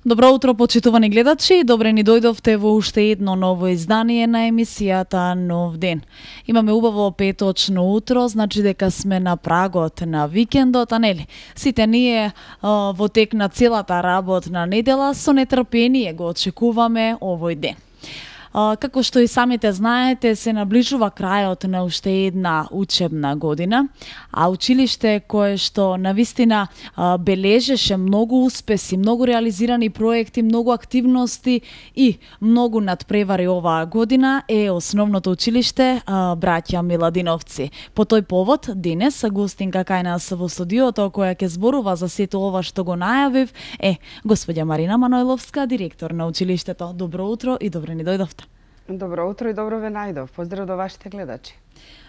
Добро утро, почитувани гледачи. Добре ни дојдовте во уште едно ново издание на емисијата Нов ден. Имаме убаво петочно утро, значи дека сме на прагот на викендот, а нели? Сите ние во тек на целата работна недела со нетрпение го очекуваме овој ден. Како што и самите знаете, се наближува крајот на уште една учебна година, а училиште кое што навистина бележеше многу успеси, многу реализирани проекти, многу активности и многу надпревари оваа година е Основното училиште Браќа Миладиновци. По тој повод, денес гостинка кај нас во студиото која ќе зборува за сето ова што го најавив е господја Марина Манойловска, директор на училиштето. Добро утро и добре ни дојдовте. Добро утро и добро ве најдов. Поздрав до вашите гледачи.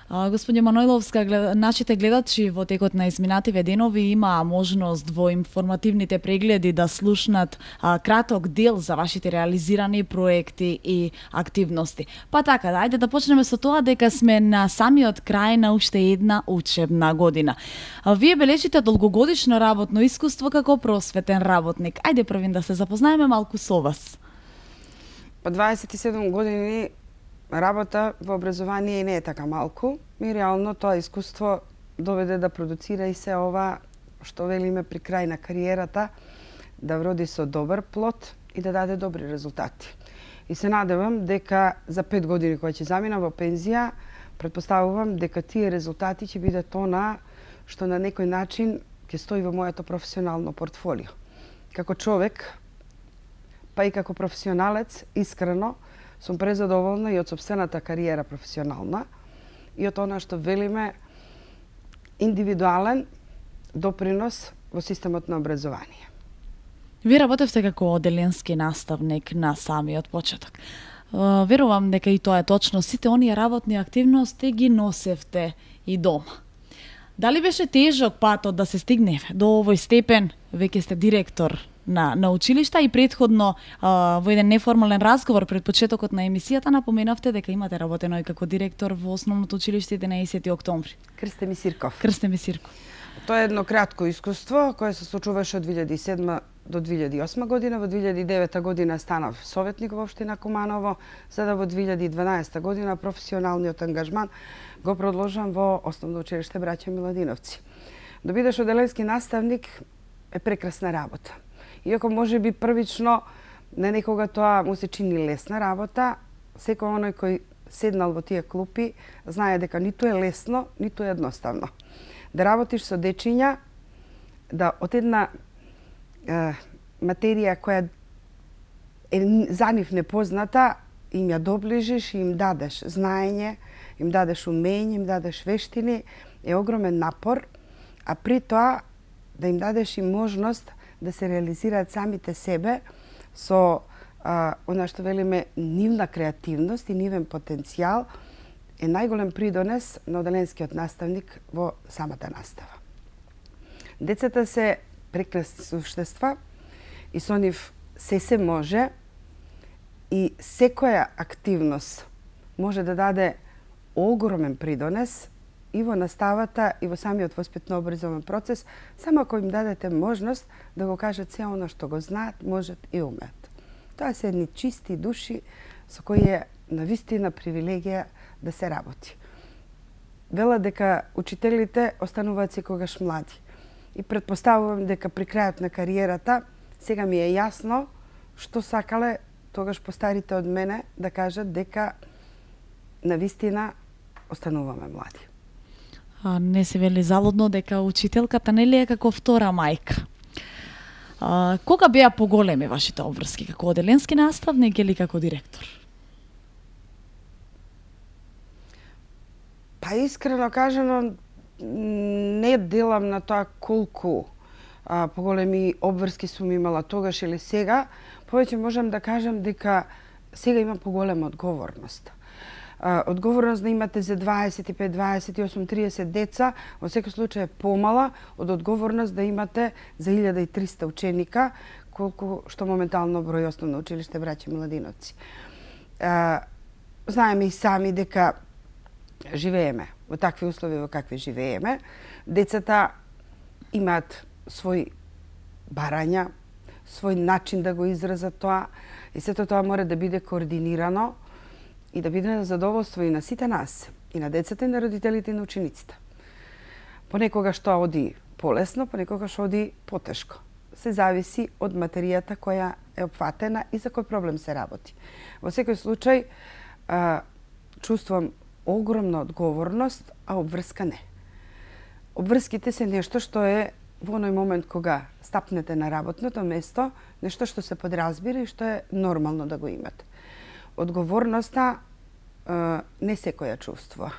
Господја Манойловска, нашите гледачи во текот на изминативе денови имаа можност во информативните прегледи да слушнат краток дел за вашите реализирани проекти и активности. Па така, ајде да почнеме со тоа дека сме на самиот крај на уште една учебна година. Вие бележите долгогодишно работно искуство како просветен работник. Ајде првин да се запознаеме малку со вас. По 27 години работа во образование не е така малку. И реално тоа искуство доведе да продуцира и се ова што велиме при крај на кариерата, да вроди со добар плод и да даде добри резултати. И се надевам дека за 5 години кои ќе замина во пензија, претпоставувам дека тие резултати ќе бидат она што на некој начин ќе стои во моето професионално портфолио. Како човек, па и како професионалец, искрено, сум презадоволна и од сопствената кариера професионална и од она што велиме индивидуален допринос во системот на образование. Вие работевте како оделенски наставник на самиот почеток. Верувам дека и тоа е точно. Сите оние работни активности ги носевте и дома. Дали беше тежок патот да се стигне до овој степен? Веќе сте директор на училишта и претходно во еден неформален разговор пред почетокот на емисијата напоменавте дека имате работено и како директор во Основното училиште 11 октомври. Крстеми Сирков. Тоа е едно кратко искуство кое се случуваше од 2007 до 2008 година. Во 2009 година станав советник во општина Куманово, за да во 2012 година професионалниот ангажман го продолжам во Основно училиште Браќа Миладиновци. Да бидеш оделенски наставник е прекрасна работа. Иако може би првично на некога тоа му се чини лесна работа, секој оној кој седнал во тие клупи знае дека ниту е лесно, ниту е едноставно. Да работиш со дечиња, да од една материја која е за нив непозната, им ја доближиш и им дадеш знаење, им дадеш умење, им дадеш вештини, е огромен напор, а при тоа да им дадеш и можност да се реализираат самите себе со она што велиме нивна креативност и нивен потенцијал е најголем придонес на оделенскиот наставник во самата настава. Децата се прекрасни суштества и со нив се може и секоја активност може да даде огромен придонес и во наставата, и во самиот воспитно-образовен процес, само ако им дадете можност да го кажат се оно што го знаат, можат и умеат. Тоа се едни чисти души со кои е навистина привилегија да се работи. Велат дека учителите остануваат секогаш млади. И претпоставувам дека при крајот на кариерата сега ми е јасно што сакале тогаш постарите од мене да кажат дека навистина остануваме млади. Не се вели залудно дека учителката нели е како втора мајка. Кога беа поголеми вашите обврски, како оделенски наставник или како директор? Па Па искрено кажано, не делам на тоа колку поголеми обврски сум имала тогаш или сега. Повеќе можам да кажам дека сега имам поголема одговорност. Одговорност да имате за 25, 28, 30 деца, во секој случај е помала од одговорност да имате за 1300 ученика, колку што моментално број основно училиште браќа и младиновци. Знаеме и сами дека живееме во такви услови во какви живееме. Децата имаат свој барања, свој начин да го изразат тоа и сето тоа мора да биде координирано и да биде на задоволство и на сите нас, и на децата, и на родителите, и на учениците. Понекогаш тоа оди полесно, понекогаш оди потешко. Се зависи од материјата која е опфатена и за кој проблем се работи. Во секој случај, чувствувам огромна одговорност, а обврска не. Обврските се нешто што е во оној момент кога стапнете на работното место, нешто што се подразбира и што е нормално да го имате. Одговорноста не секоја чувствува,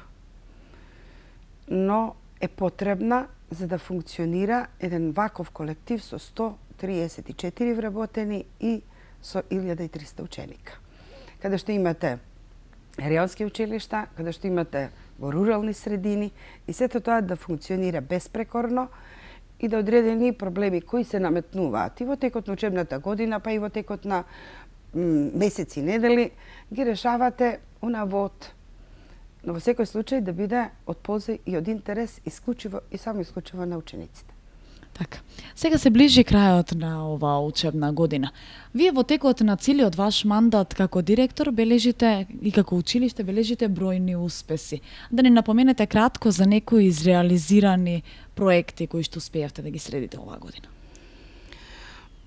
но е потребна за да функционира еден ваков колектив со 134 вработени и со 1300 ученика. Каде што имате районски училишта, каде што имате во рурални средини и сето тоа да функционира беспрекорно и да одредени проблеми кои се наметнуваат и во текот на учебната година, па и во текот на месеци и недели, ги решавате унавод. Но во секој случај да биде од полза и од интерес исклучиво и само исклучиво на учениците. Така. Сега се ближи крајот на оваа учебна година. Вие во текот на целиот ваш мандат како директор бележите и како училиште бележите бројни успеси. Да ни напоменете кратко за некои изреализирани проекти кои што успеавте да ги средите оваа година.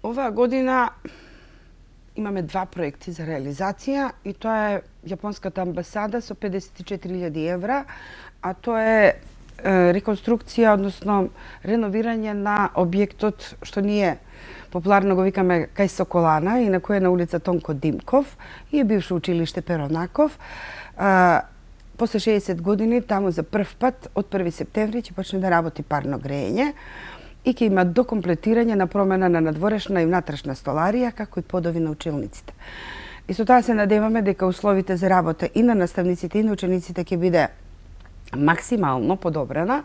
Оваа година имаме два проекти за реализација и тоа е Јапонската амбасада со 54.000 евра, а тоа е реконструкција, односно реновирање на објектот што ние популарно го викаме кај Соколана и на кој е на улица Тонко Димков и е бивше училиште Перонаков. После 60 години таму за прв пат од 1 септември ќе почне да работи парно грејење и ќе има докомплетирање на промена на надворешна и внатрешна столарија, како и подови на училниците. И со тоа се надеваме дека условите за работа и на наставниците и на учениците ќе биде максимално подобрена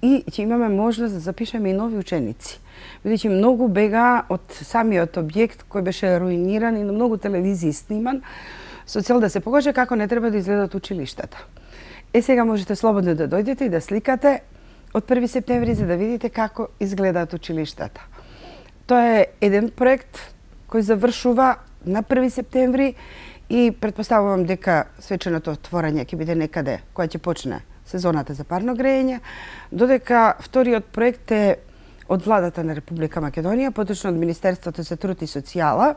и ќе имаме можност да запишеме и нови ученици. Бидејќи многу бега од самиот објект кој беше руиниран и на многу телевизии сниман со цел да се покаже како не треба да изгледат училиштата. Сега можете слободно да дојдете и да сликате од 1 септември за да видите како изгледаат училиштата. Тоа е еден проект кој завршува на 1 септември и предпоставувам дека свеченото отворање ќе биде некаде која ќе почне сезоната за парно грејење, додека вториот проект е од владата на Република Македонија, поточно од Министерството за труд и социјала.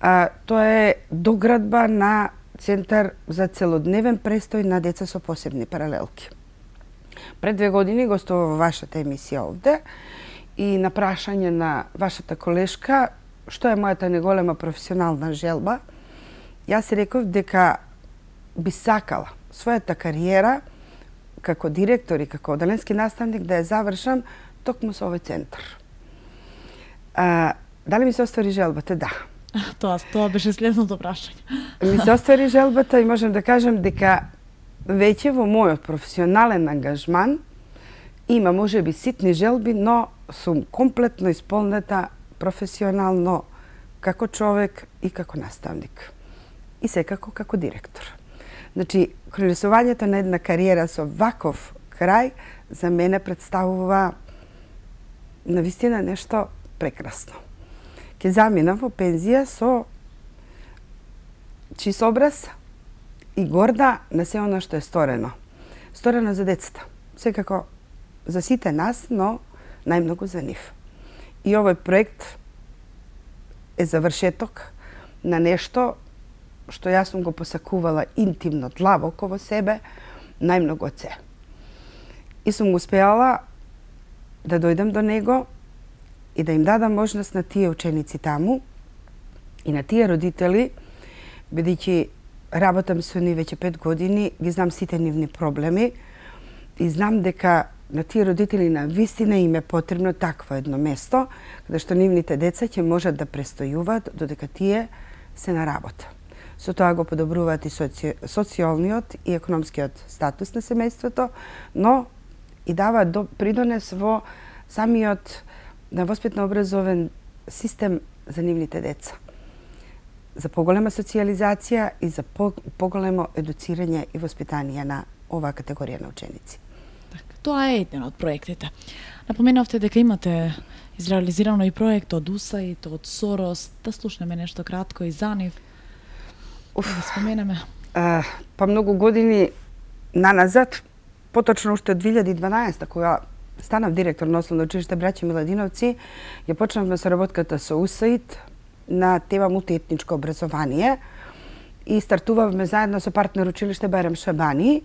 Тоа е доградба на центар за целодневен престој на деца со посебни паралелки. Пред 2 години гостува во вашата емисија овде и на прашање на вашата колешка што е мојата неголема професионална желба, јас реков дека би сакала својата кариера како директор и како оделенски наставник да ја завршам токму со овој центар. Дали ми се оствари желбата? Да. Тоа беше следното прашање. Ми се оствари желбата и можам да кажам дека веќе во мојот професионален ангажман има можеби ситни желби, но сум комплетно исполнета професионално како човек и како наставник. И секако како директор. Значи, кронисувањето на една кариера со ваков крај за мене представува навистина нешто прекрасно. Ке заминам во пензија со чист образ и горда на се оно што е сторено. Сторено за децата. Секако за сите нас, но најмногу за нив. И овој проект е завршеток на нешто што јас сум го посакувала интимно, длабоко во себе, најмногу од се. И сум успеала да дојдам до него и да им дадам можност на тие ученици таму и на тие родители, бидејќи работам со нив веќе 5 години, ги знам сите нивни проблеми и знам дека на тие родители на вистина им е потребно такво едно место, каде што нивните деца ќе можат да престојуваат додека тие се на работа. Со тоа го подобруваат и социјалниот и економскиот статус на семејството, но и даваат придонес во самиот воспитно-образовен систем за нивните деца. За поголема социјализација и за поголемо едуцирање и воспитание на оваа категорија на ученици. Тоа е еден од проектите. Напоменавте дека имате изреализирано и проект од USAID, од Сорос. Да слушнеме нешто кратко и за нив. Да споменеме. Па многу години наназад, поточно уште од 2012, кога станав директор на Основно училиште Браќа Миладиновци, ја почнавме соработката со USAID на тема мултиетничко образование и стартувавме заедно со партнер училиште Байрам Шабани.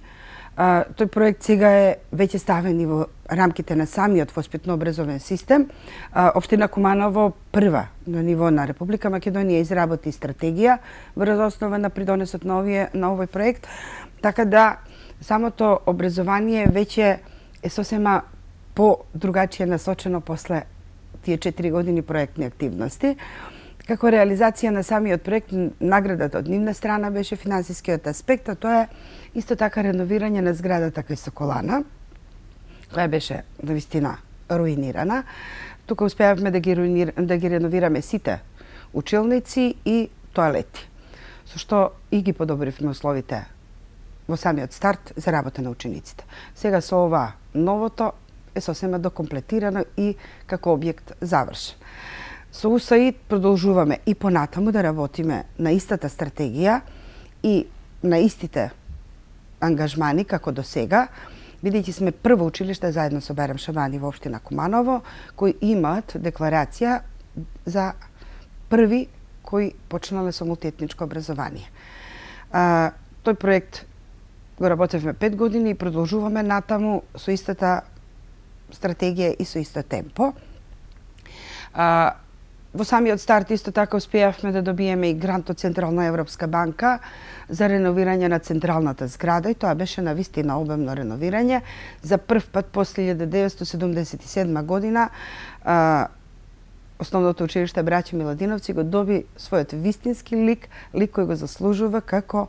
Тој проект сега е веќе ставен и во рамките на самиот воспитно-образовен систем. Општина Куманово прва на ниво на Република Македонија изработи стратегија врз основа на придонесот на овој проект, така да самото образование веќе е сосема по-другачие насочено после тие 4 години проектни активности. Како реализација на самиот проект, наградата од нивна страна беше финансискиот аспект, а тоа е исто така реновирање на зградата кај Соколана, која беше навистина руинирана. Тука успеавме да ги реновираме сите училници и тоалети, со што и ги подобривме условите во самиот старт за работа на учениците. Сега со ова новото е сосема докомплетирано и како објект завршен. Со USAID продолжуваме и понатаму да работиме на истата стратегија и на истите ангажмани како до сега, бидејќи сме прво училиште заедно со Байрам Шабани во општина Куманово, кои имаат декларација за први кои почнале со мултиетничко образование. Тој проект го работевме 5 години и продолжуваме натаму со истата стратегија и со исто темпо. Во самиот старт исто така успеавме да добиеме и грант од Централна Европска банка за реновирање на централната зграда и тоа беше навистина обемно реновирање. За прв пат после 1977 година Основното училиште Браќа Миладиновци го доби својот вистински лик кој го заслужува како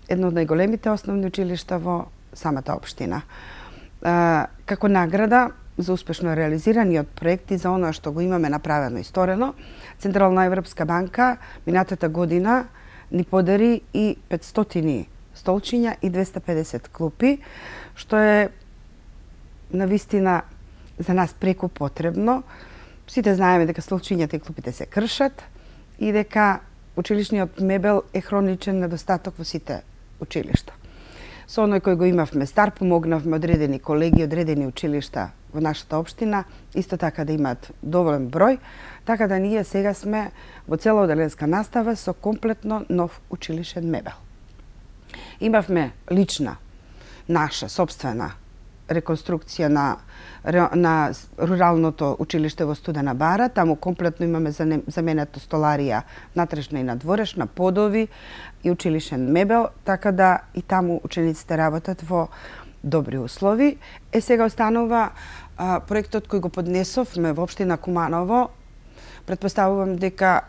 едно од најголемите основни училишта во самата општина. Како награда за успешно реализираниот проект и за оно што го имаме направено и сторено, Централна Европска банка минатата година ни подари и 500 столчиња и 250 клупи, што е навистина за нас преку потребно. Сите знаеме дека столчињата и клупите се кршат и дека училишниот мебел е хроничен недостаток во сите училишта. Со оној кој го имавме стар, помогнавме одредени колеги, одредени училишта во нашата општина, исто така да имаат доволен број, така да ние сега сме во целоделенска настава со комплетно нов училишен мебел. Имавме лична, наша, собствена реконструкција на руралното училиште во Студена Бара. Таму комплетно имаме заменето столарија натрешна и надворешна, подови и училишен мебел, така да и таму учениците работат во добри услови. Сега останува проектот кој го поднесовме во општина Куманово. Претпоставувам дека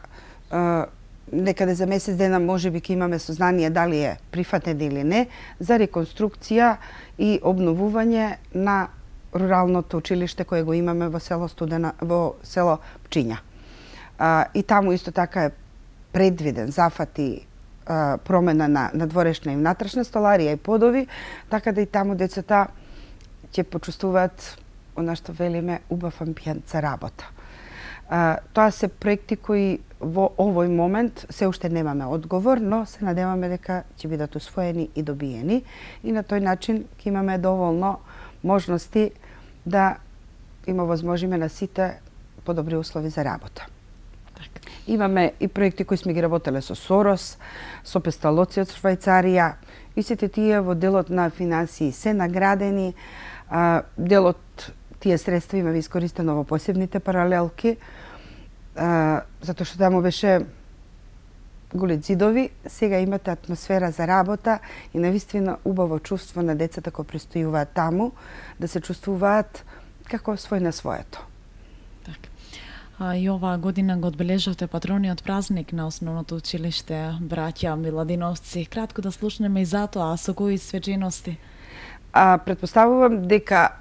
некаде за месец дена можеби ќе имаме сознание дали е прифатен или не, за реконструкција и обновување на руралното училиште кое го имаме во село Пчиња. И таму исто така е предвиден зафати промена на надворешна и внатрешна столарија и подови, така да и таму децата ќе почувствуваат она што велиме убав амбиент за работа. Тоа се проекти кои во овој момент се уште немаме одговор, но се надеваме дека ќе бидат усвоени и добиени и на тој начин ќе имаме доволно можности да има возможиме на сите подобри услови за работа. Имаме и проекти кои сме ги работеле со Сорос, со Песталоци од Швајцарија, и сите тие во делот на финансии се наградени. Дел од тие средства има искористено во посебните паралелки, затоа што таму беше голи зидови, сега имате атмосфера за работа и навистина убаво чувство на децата кои престојуваат таму, да се чувствуваат како свој на своето. И оваа година го одбележавте патрониот празник на основното училиште браќа Миладиновци. Кратко да слушнеме и за тоа, а со кои свечености? Претпоставувам дека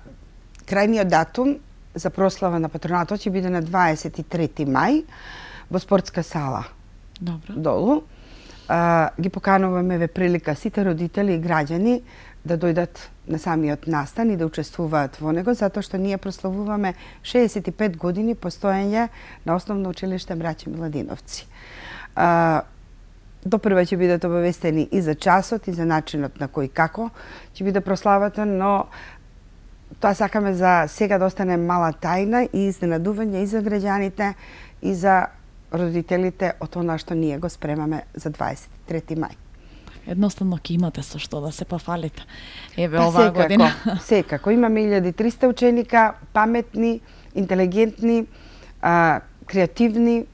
крајниот датум за прослава на патронатот ќе биде на 23 мај во спортска сала. Добро. Долу. Ги покануваме ве прилика сите родители и граѓани да дојдат на самиот настан и да учествуваат во него, затоа што ние прославуваме 65 години постоење на Основно училиште браќа Миладиновци. Допрва ќе бидат обавестени и за часот, и за начинот на кој како ќе биде прославата, но тоа сакаме за сега да остане мала тајна и изненадување и за граѓаните, и за родителите од она што ние го спремаме за 23 мај. Едноставно ќе имате со што да се пофалите. Еве оваа година. Секако. Имаме 1300 ученика, паметни, интелигентни, креативни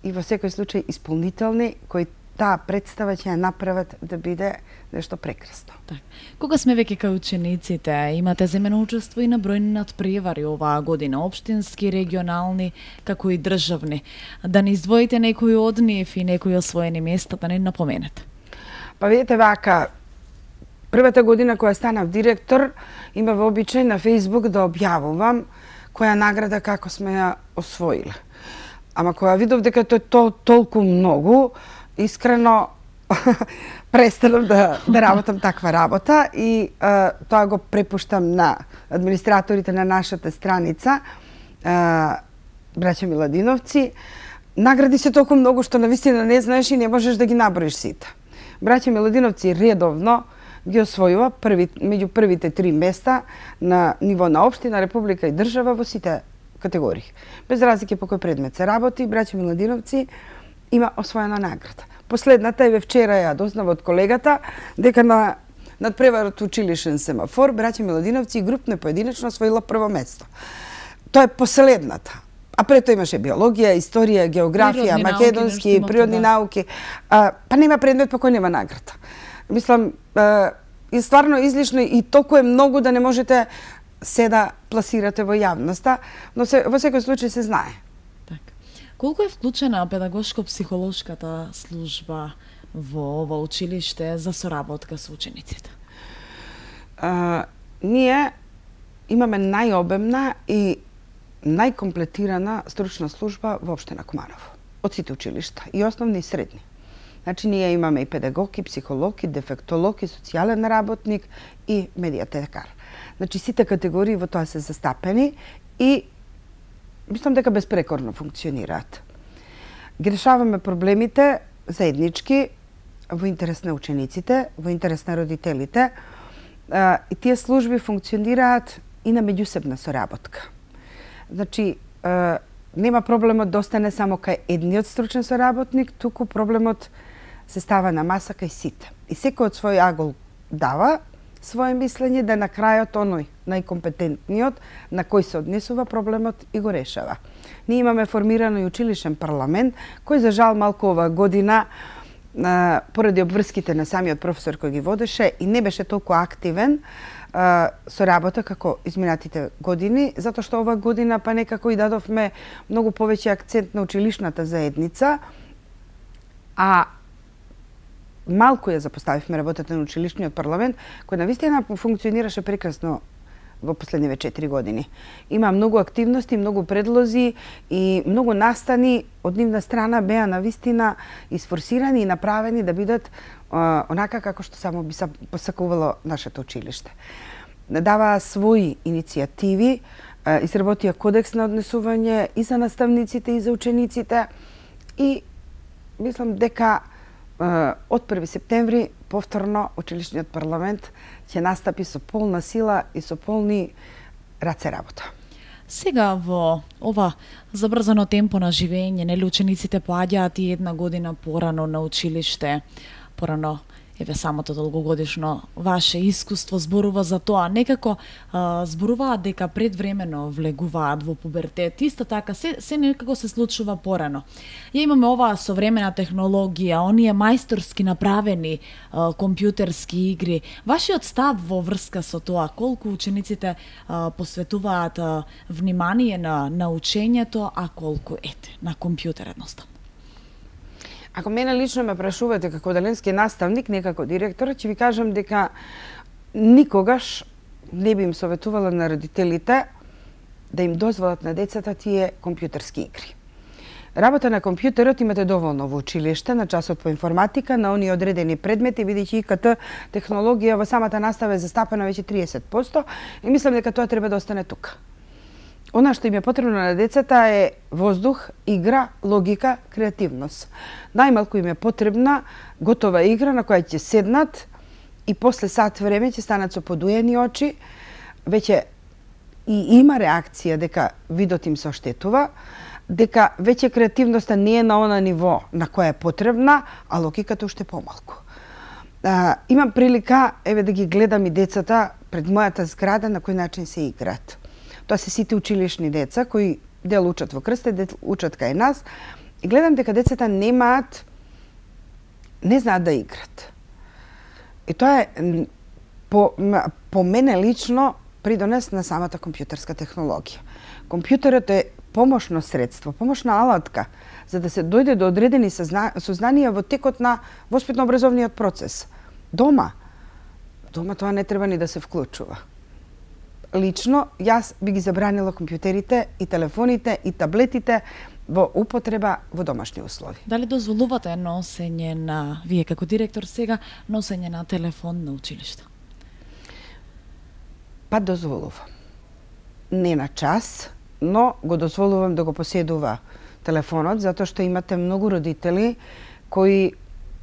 и во секој случај исполнителни, кои таа представа ќе ја направат да биде нешто прекрасно. Кога сме веќе кај учениците, имате земено учество и на бројни надпревари оваа година, општински, регионални, како и државни. Да не издвоите некои од нив и некои освоени места, да не напоменете. Па видите вака, првата година која станав директор, имав обичај на Facebook да објавувам која награда како сме ја освоиле. Ама која видов дека тоа толку многу, искрено престанав да работам таква работа и тоа го препуштам на администраторите на нашата страница, браќа Миладиновци. Награди се толку многу што навистина не знаеш и не можеш да ги наброиш сите. Браќа Миладиновци редовно ги освојува меѓу првите 3 места на ниво на општина, република и држава во сите категории. Без разлики по кој предмет се работи, браќа Миладиновци има освоена награда. Последната е вчера ја дознав од колегата дека на надпреварот училишен семафор браќа Миладиновци групно и поединечно освоила прво место. Тоа е последната. А пред тоа имаше биологија, историја, географија, македонски, природни науки. Па нема предмет по кој нема награда. Мислам, е стварно излишно и толку е многу да не можете се да пласирате во јавноста, но во секој случај се знае. Колку е вклучена педагошко-психолошката служба во ова училиште за соработка со учениците? Ние имаме најобемна и најкомплетирана стручна служба во општина Куманово. Од сите училишта, и основни и средни. Значи, ние имаме и педагог, и психолог, и дефектолог, и социјален работник, и медиатекар. Значи, сите категории во тоа се застапени и мислам дека безпрекорно функционираат. Ги решаваме проблемите заеднички во интерес на учениците, во интерес на родителите. И тие служби функционираат и на меѓусебна соработка. Значи, нема проблемот да остане само кај едниот стручен соработник, туку проблемот се става на маса кај сите. И секој од свој агол дава свое мислење да на крајот оној најкомпетентниот на кој се однесува проблемот и го решава. Ние имаме формирано и училишен парламент, кој за жал малку оваа година поради обврските на самиот професор кој ги водеше и не беше толку активен со работа како изминатите години, затоа што оваа година па некако и дадовме многу повеќе акцент на училишната заедница, а малку ја запоставивме работата на училишниот парламент, кој навистина функционираше прекрасно во последниве 4 години. Има многу активности, многу предлози и многу настани од нивна страна беа навистина isforsirani и направени да бидат онака како што само би се посакувало нашето училиште. Дава своји иницијативи, изработија кодекс на однесување и за наставниците и за учениците и мислам дека од 1 септември повторно училишниот парламент ќе настапи со полна сила и со полни раце работа. Сега во ова забрзано темпо на живење, нели учениците поаѓаат и една година порано на училиште, порано еве самото долгогодишно ваше искуство зборува за тоа. Некако зборуваат дека предвремено влегуваат во пубертет. Исто така се некако се случува порано. Ја имаме оваа современа технологија, оние мајсторски направени компјутерски игри. Вашиот став во врска со тоа, колку учениците посветуваат внимание на учењето, а колку на компјутер едноставно? Ако мене лично ме прашувате како оделенски наставник, не како директор, ќе ви кажам дека никогаш не би им советувала на родителите да им дозволат на децата тие компјутерски игри. Работа на компјутерот имате доволно во училиште, на часот по информатика, на оние одредени предмети, бидејќи ИКТ технологија во самата настава е застапена веќе 30% и мислам дека тоа треба да остане тука. Она што им е потребно на децата е воздух, игра, логика, креативност. Најмалку им е потребна готова игра на која ќе седнат и после сат време ќе станат со подуени очи, веќе и има реакција дека видот им се оштетува, дека веќе креативноста не е на она ниво на која е потребна, а логиката уште помалку. Имам прилика да ги гледам и децата пред мојата зграда на кој начин се играат. Тоа се сите училишни деца кои дел учат во Крстет, дел учат кај нас и гледам дека децата не знаат да играт. И тоа е по мене лично придонес на самата компјутерска технологија. Компјутерот е помошно средство, помошна алатка за да се дојде до одредени сознанија во текот на воспитно-образовниот процес. Дома тоа не треба ни да се вклучува. Лично, јас би ги забранила компјутерите и телефоните и таблетите во употреба во домашни услови. Дали дозволувате носење на, вие како директор сега, носење на телефон на училиште? Па дозволувам. Не на час, но го дозволувам да го поседува телефонот, затоа што имате многу родители кои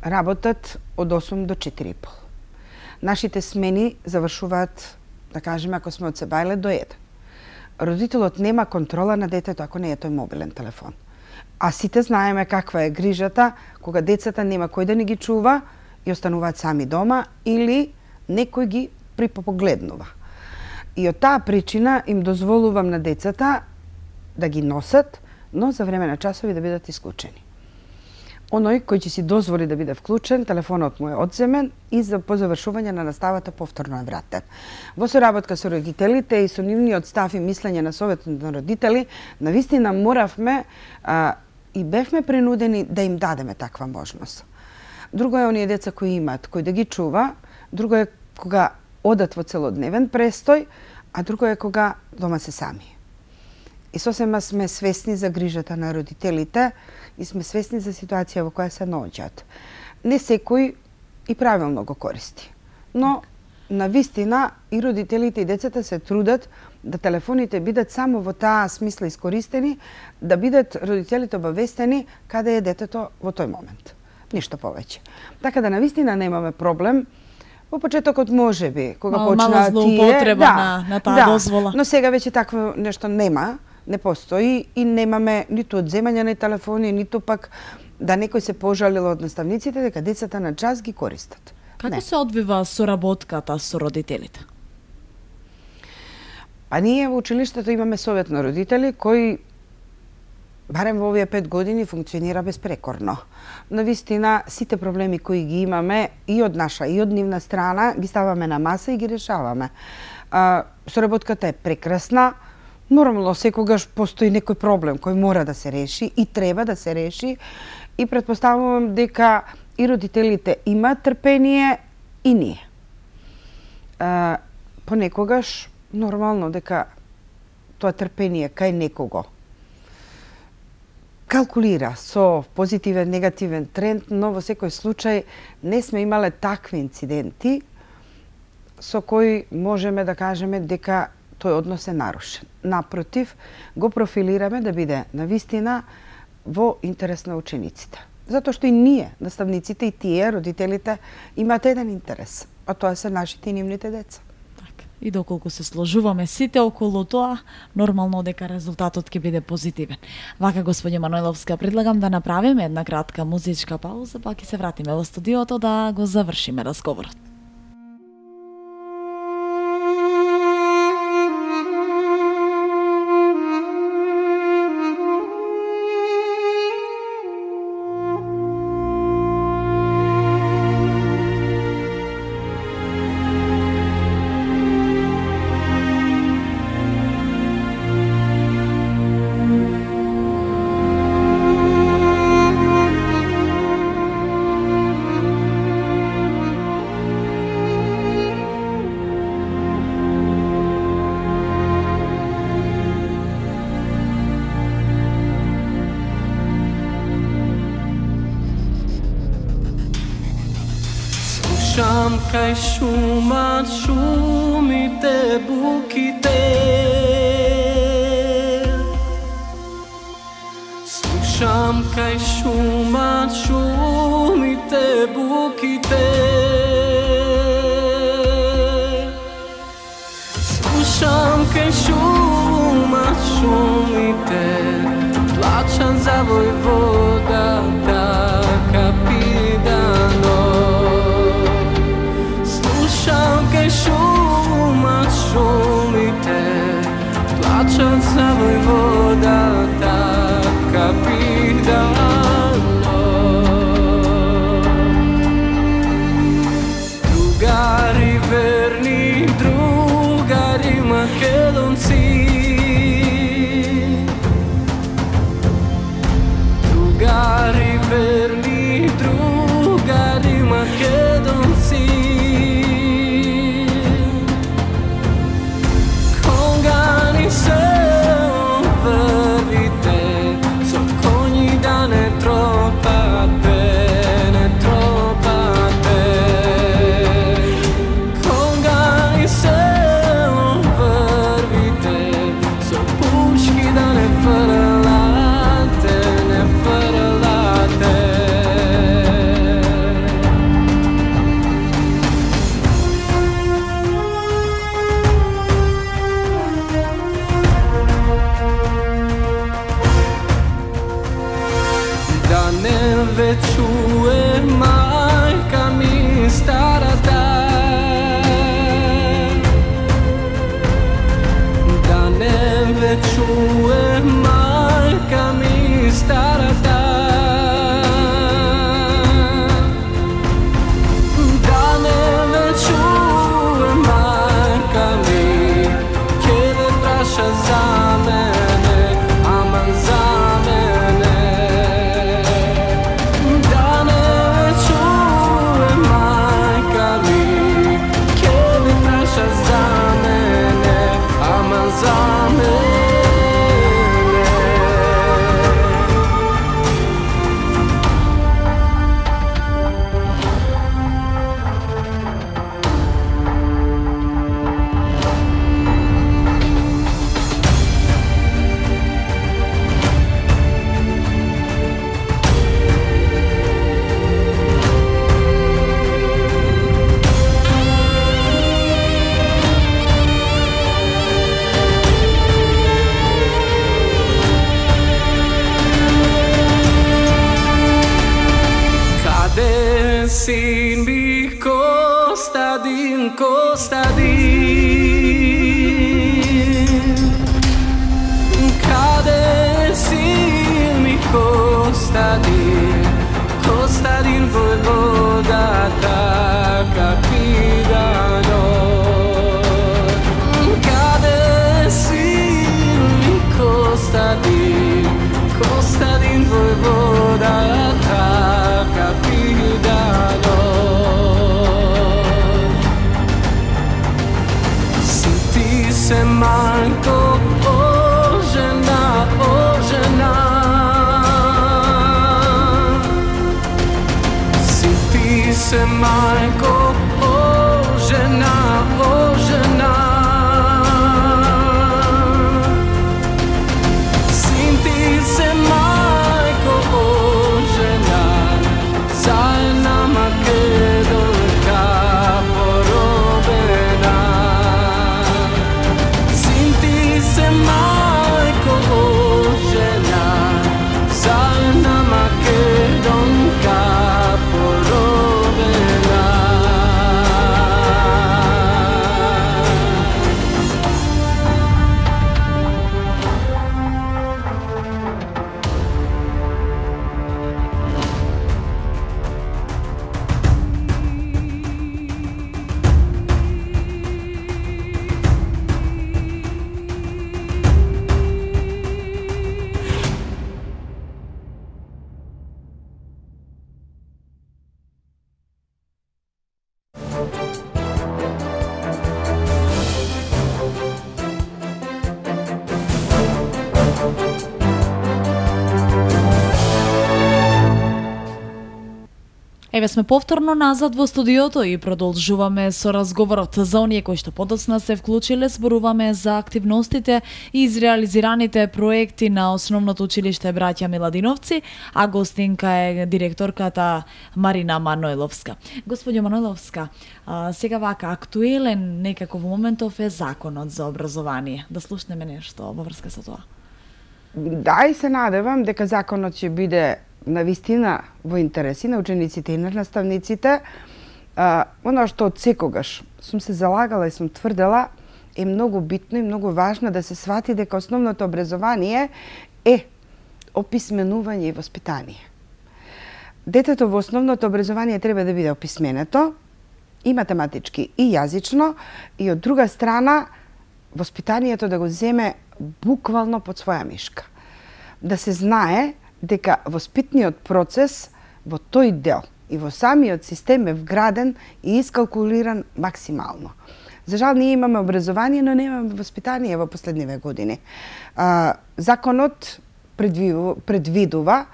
работат од 8 до 4:30. Нашите смени завршуваат, да кажеме, ако сме од Себајле до 1. Родителот нема контрола на детето ако не е тој мобилен телефон. А сите знаеме каква е грижата кога децата нема кој да ни ги чува и остануваат сами дома или некој ги припогледнува. И од таа причина им дозволувам на децата да ги носат, но за време на часови да бидат исклучени. Оној кој ќе си дозволи да биде вклучен, телефонот му е одземен и по завршување на наставата повторно е вратен. Во соработка со родителите и со нивниот став и мислење на Советот на родители, навистина моравме и бевме принудени да им дадеме таква можност. Друго е оние деца кои имаат кој да ги чува, друго е кога одат во целодневен престој, а друго е кога дома се сами. И сосема сме свесни за грижата на родителите и сме свесни за ситуација во која се наоѓаат. Не секој и правилно го користи. Но, навистина, и родителите и децата се трудат да телефоните бидат само во таа смисла искористени, да бидат родителите обавестени каде е детето во тој момент. Ништо повеќе. Така да, навистина немаме проблем. Во почетокот може би, кога почнаа тие... Мало злоупотреба на таа дозвола. Но сега веќе такво нешто нема. Не постои и немаме ниту одземање на телефони, ниту пак да некој се пожалил од наставниците дека децата на час ги користат. Како се одвива соработката со родителите? Па ние во училиштето имаме совет на родители кој барем во овие 5 години функционира безпрекорно. Навистина, сите проблеми кои ги имаме и од наша и од нивна страна ги ставаме на маса и ги решаваме. Соработката е прекрасна. Нормално, секогаш постои некој проблем кој мора да се реши и треба да се реши и претпоставувам дека и родителите имаат трпение и ние. Понекогаш, нормално дека тоа трпение кај некого калкулира со позитивен, негативен тренд, но во секој случај не сме имале такви инциденти со кои можеме да кажеме дека тој однос е нарушен. Напротив, го профилираме да биде навистина во интерес на учениците. Затоа што и ние, наставниците и тие, родителите, имаат еден интерес, а тоа се нашите и нивните деца. и доколку се сложуваме сите околу тоа, нормално дека резултатот ќе биде позитивен. Вака, господје Манойловска, предлагам да направиме една кратка музичка пауза, па ќе се вратиме во студиото да го завршиме разговорот. Slušam kaj šuma, šumite bukite. Slušam kaj šuma, šumite bukite. Slušam kaj šuma, šumite, plačam za Vojvoda, da kapidano. Slušam kaj šuma, šumite, plačam za Vojvoda, da kapidano. Drugari verni, drugari makedonci, drugari verni, drugari makedonci, koga ni se vrvite, so konji da ne tropate, ne tropate, koga ni se vrvite, so puški da ne frlate, ne frlate. Da ne večuje majka mi starata, da ne večuje majka mi starata, da ne večuje majka mi, kjede praša za mene, aman za mene. Da ne čuje majka mi, kjede praša za mene, aman za mene. Kade sin bi Kostadin, Kostadin, kade sin mi Kostadin, Kostadin Vojvoda, da kapidano. Kade sin mi Kostadin, Kostadin Vojvoda, da kapidano. Siti se majko, o žena, o žena. Siti se majko, o žena, o žena. Siti se majko, o žena, zajedna Makedonka porobena. Еве сме повторно назад во студиото и продолжуваме со разговорот за оние кои што подоцна се вклучиле. Зборуваме за активностите и изреализираните проекти на Основното училиште Браќа Миладиновци, а гостинка е директорката Марина Манойловска. Господјо Манойловска, сега вака актуелен некако во моментов е законот за образование. Да слушнеме нешто во врска со тоа. Да, и се надевам дека законот ќе биде навистина во интереси на учениците и на наставниците. Оно што од секогаш сум се залагала и сум тврдела е многу битно и многу важно да се свати дека основното образование е описменување и воспитание. Детето во основното образование треба да биде описменето и математички и јазично, и од друга страна воспитанието да го земе буквално под своја мишка. Да се знае дека воспитниот процес во тој дел и во самиот систем е вграден и искалкулиран максимално. За жал, ние имаме образование, но немаме воспитание во последниве години. Законот предвидува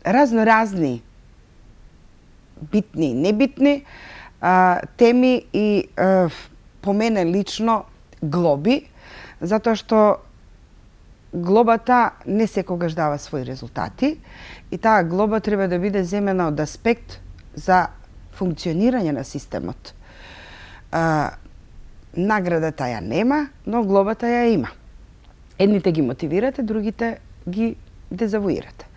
разноразни битни и небитни теми и по мене лично глоби, затоа што глобата не секогаш дава своји резултати и таа глоба треба да биде земена од аспект за функционирање на системот. Наградата ја нема, но глобата ја има. Едните ги мотивирате, другите ги дезавуирате.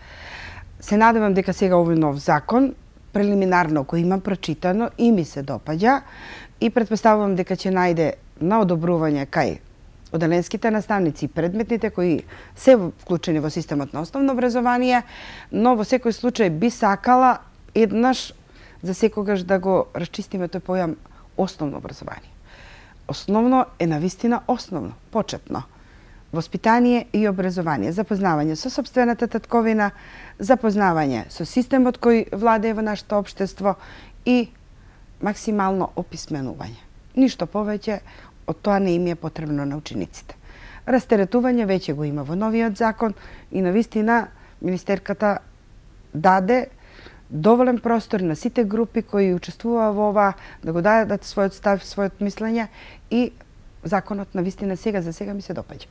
Се надевам дека сега овој нов закон, прелиминарно кој имам прочитано и ми се допаѓа, и претпоставувам дека ќе најде на одобрување кај оделенските наставници и предметните кои се вклучени во системот на основно образование, но во секој случај би сакала еднаш за секогаш да го расчистиме тој појам основно образование. Основно е навистина основно, почетно. Воспитание и образование, запознавање со сопствената татковина, запознавање со системот кој владее во нашето општество и максимално описменување. Ништо повеќе од тоа не им е потребно на учениците. Растеретување веќе го има во новиот закон и навистина министерката даде доволен простор на сите групи кои учествуваа во ова да го дадат својот став, својот мислење и законот навистина за сега ми се допаѓа.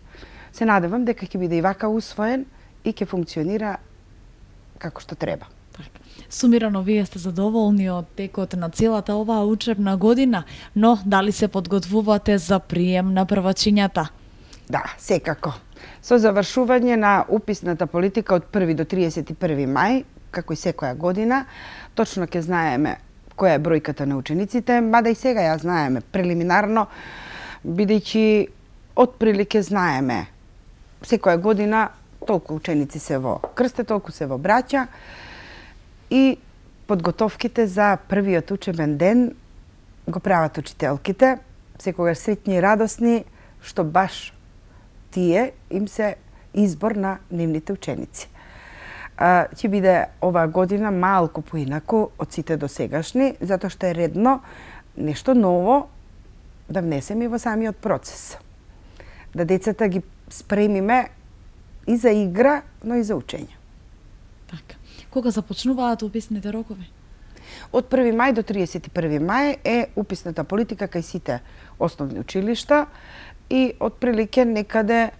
Се надевам дека ќе биде и вака усвоен и ќе функционира како што треба. Сумирано, вие сте задоволни од текот на целата оваа учебна година, но дали се подготвувате за прием на првачињата? Да, секако. Со завршување на уписната политика од 1 до 31 мај, како и секоја година, точно ќе знаеме која е бројката на учениците, мада и сега ја знаеме прелиминарно, бидејќи отприлике знаеме секоја година толку ученици се во крсте, толку се во браќа, и подготовките за првиот учебен ден го прават учителките, секогаш среќни и радосни, што баш тие им се избор на нивните ученици. Ќе биде оваа година малку поинаку од сите досегашни, затоа што е редно нешто ново да внесеме во самиот процес. Да децата ги спремиме и за игра, но и за учење. Така. Кога започнуваат уписните рокови? Од 1 мај до 31 мај е уписната политика кај сите основни училишта и отприлике некаде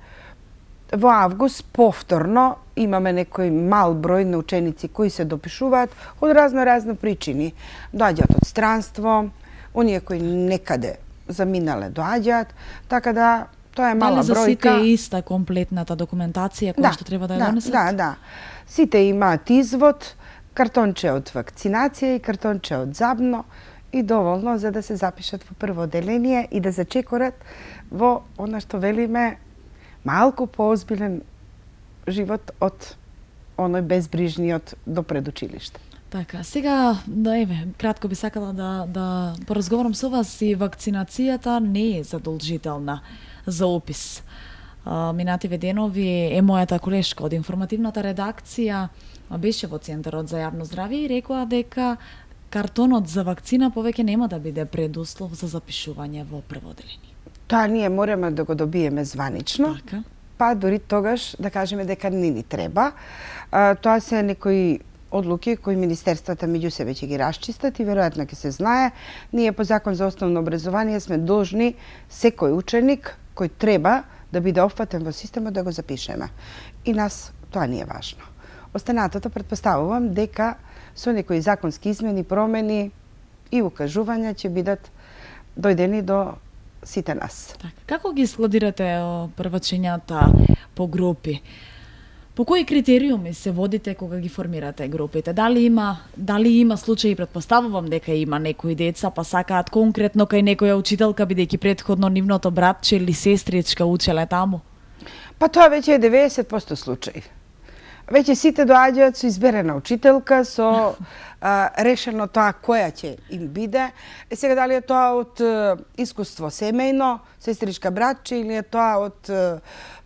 во август повторно имаме некој мал број на ученици кои се допишуваат од разно причини. Доаѓаат од странство, оние кои некаде заминале доаѓаат, така да тоа е мала бројка. Дали за сите е иста комплетната документација која што треба да ја донесат? Да. Сите имаат извод, картонче од вакцинација и картонче од забно и доволно за да се запишат во прво оделение и да зачекорат во она што велиме малку поозбилен живот од оној безбрижниот до предучилиште. Така, сега, кратко би сакала да поразговарам со вас, и вакцинацијата не е задолжителна за упис. Минативе денови е мојата колешка од информативната редакција беше во Центарот за јавно здравје и рекоа дека картонот за вакцина повеќе нема да биде предуслов за запишување во прво оделение. Тоа ние мораме да го добиеме званично, така. Па дори тогаш да кажеме дека не ни треба. Тоа се некои одлуки кои министерствата меѓу себе ќе ги расчистат и веројатно ќе се знае. Ние по закон за основно образование сме должни секој ученик кој треба да биде опфатен во системот да го запишеме. И нас тоа не е важно. Останатото претпоставувам дека со некои законски измени, промени и укажувања ќе бидат дојдени до сите нас. Како ги складирате првачињата по групи? По кои критериуми се водите кога ги формирате групите? Дали има случаи, претпоставувам дека има некои деца па сакаат конкретно кај некоја учителка бидејќи претходно нивното братче или сестричка учеле таму? Па тоа веќе е 90% случаи. Веќе сите доаѓаат со изберена учителка, со решено тоа која ќе им биде. Сега дали е тоа од искуство семејно, сестричка братче, или е тоа од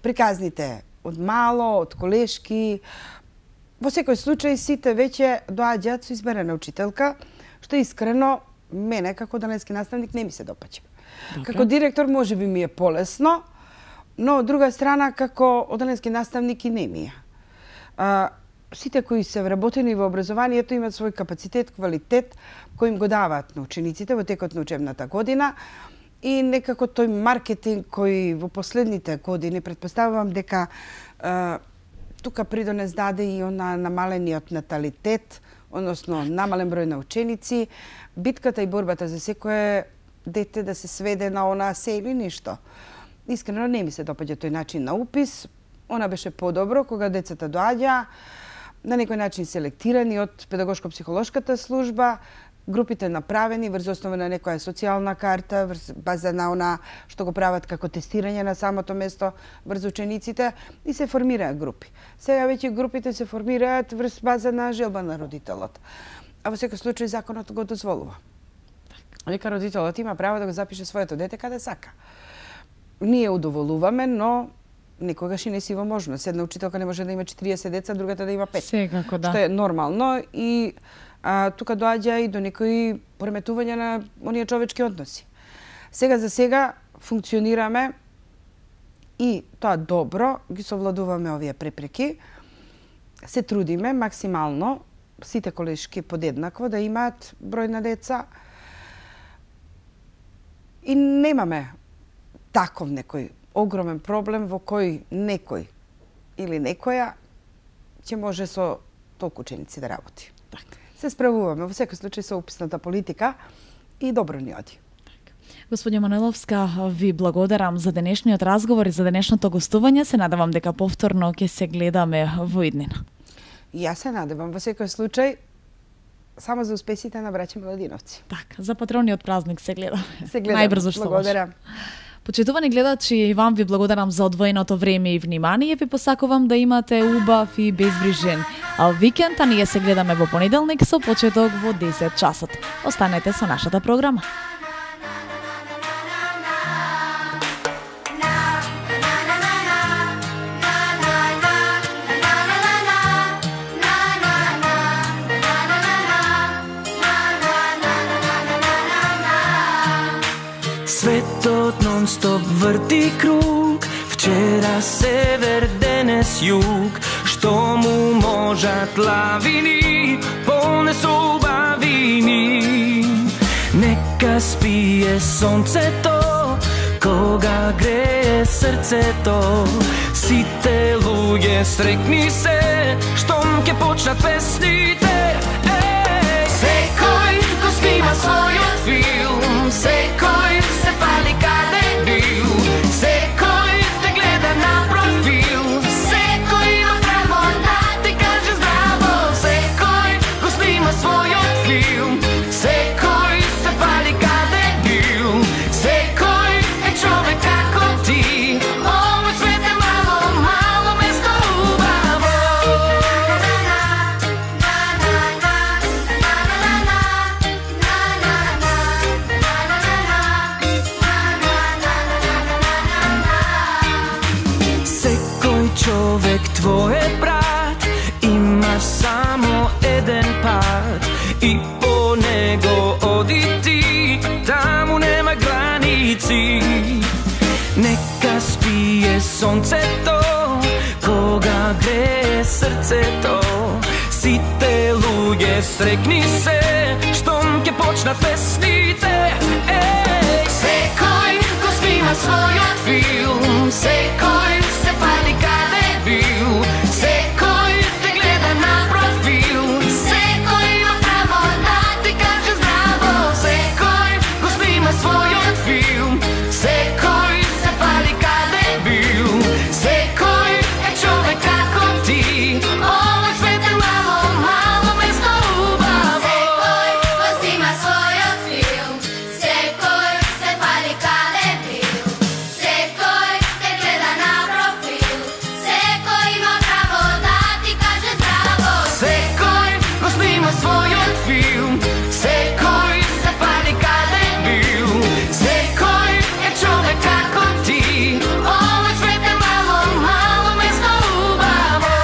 приказните од мало, од колешки. Во секој случај сите веќе доаѓаат со изберена учителка, што искрено мене како оделенски наставник не ми се допаѓа. Како директор можеби ми е полесно, но од друга страна како оделенски наставник и не ми е. Сите кои се вработени во образованието имаат свој капацитет, квалитет кој им го даваат на учениците во текот на учебната година и некако тој маркетинг кој во последните години претпоставувам дека тука придонес даде и на намалениот наталитет, односно намален број на ученици, битката и борбата за секое дете да се сведе на она се или ништо. Искрено не ми се допаѓа тој начин на упис. Она беше подобро кога децата доаѓа на некој начин селектирани од педагошко-психолошката служба, групите направени врз основа на некоја социјална карта, врз база на она што го прават како тестирање на самото место врз учениците и се формираат групи. Сега веќе групите се формираат врз база на желба на родителот. А во секој случај законот го дозволува. Дека родителот има право да го запише своето дете каде сака. Ние удоволуваме, но никогаш и не си во можност. Една учителка не може да има 40 деца, другата да има 5. Секако, да. Што е нормално и тука доаѓа и до некои пореметувања на оние човечки односи. Сега за сега функционираме и тоа добро, ги совладуваме овие препреки. Се трудиме максимално сите колешки подеднакво да имаат број на деца и немаме таков некој огромен проблем во кој некој или некоја ќе може со толку ученици да работи. Се справуваме во секој случај со уписната политика и добро ни оди. Господине Маниловска, ви благодарам за денешниот разговор и за денешното гостување. Се надевам дека повторно ќе се гледаме во иднина. И јас се надевам во секој случај само за успесите на браќа Миладиновци. Така, за патрониот празник се гледаме. Се гледам. Најбрзо што благодарам. Почитувани гледачи, и вам ви благодарам за одвоеното време и внимание. Ви посакувам да имате убав и безбрижен викенд, а ние се гледаме во понеделник со почеток во 10 часот. Останете со нашата програма. Светот нон-стоп врти круг, вчера север, денес југ. Што му можат лавини, понесу убавини. Нека спие сонцето, кога грее срцето. Сите луѓе срекни се, штом ќе почнат песните. Секој го снима својот филм, секој се фали каде бил, секој те гледа на профил, секој има право да ти каже здраво. Секој го снима својот филм, секој се фали каде бил, секој е човек како ти. Овој свет е мало, мало место убаво. Човек твој е брат, има само еден пат и по него оди ти, таму нема граници. Нека спие сонцето, kога gre srceto. Сите луѓе срекни се, штом ќе почнат песните. Секој го снима својот филм, секој се фали каде бил, секој те гледа на профил, секој има право да ти каже здраво. Секој го снима својот филм, секој се фали каде бил, секој е човек како ти. Овој свет е мало, мало место убаво. Секој го снима својот филм, секој се фали каде бил, секој те гледа на профил, секој има право да ти каже здраво. Секој го снима својот филм, секој се фали каде бил, секој е човек како ти. Овој свет е мало, мало место убаво.